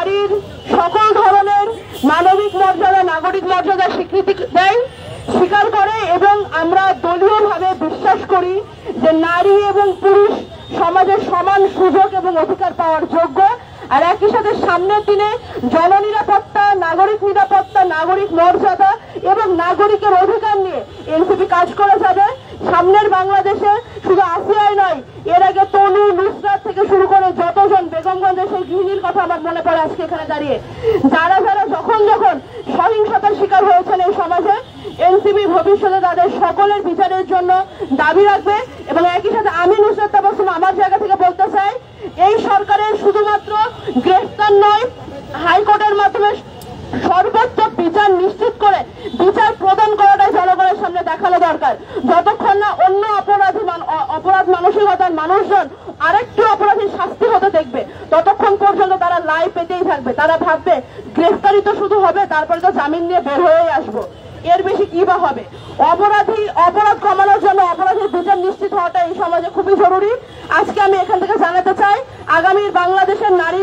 নারীর সকল ধরনের মানবিক মর্যাদা, নাগরিক মর্যাদা স্বীকৃতি দেয়, স্বীকার করে এবং আমরা দলীয়ভাবে বিশ্বাস করি যে নারী এবং পুরুষ সমাজের সমান সুযোগ এবং অধিকার পাওয়ার যোগ্য। আর একই সাথে সামনের দিনে জননিরাপত্তা, নাগরিক নিরাপত্তা, নাগরিক মর্যাদা এবং নাগরিকের অধিকার নিয়ে এনসিপি কাজ করে যাবে। সামনের বাংলাদেশে শুধু আসিয়াই নয়, এর আগে তনু, নুসরাত থেকে শুরু করে যতজন, বেগমগঞ্জের সেই গৃহিণীর কথা আমার মনে পড়ে আজকে এখানে দাঁড়িয়ে, যারা যখন সহিংসতার শিকার হয়েছেন এই সমাজে, এনসিপি ভবিষ্যতে তাদের সকলের বিচারের জন্য দাবি রাখবে। এবং একই সাথে আমি নুসরাত তাবাসসুম আমার জায়গা থেকে বলতে চাই, এই সরকারের শুধুমাত্র গ্রেফতার নয়, হাইকোর্টের মাধ্যমে সর্বোচ্চ বিচার নিশ্চিত করে বিচার প্রদান করাটাই জনগণের সামনে দেখানো দরকার। যতক্ষণ না অন্য অপরাধ মানসিকতার মানুষজন আরেকটু অপরাধীর শাস্তি হতে দেখবে, ততক্ষণ পর্যন্ত তারা লাই পেতেই থাকবে। তারা ভাববে গ্রেফতারি তো শুধু হবে, তারপরে তো জামিন নিয়ে বের হয়েই আসবো, এর বেশি কি বা হবে। অপরাধ কমানোর জন্য অপরাধীর বিচার নিশ্চিত হওয়াটা এই সমাজে খুবই জরুরি। আজকে আমি এখান থেকে জানাতে চাই, আগামীর বাংলাদেশের নারী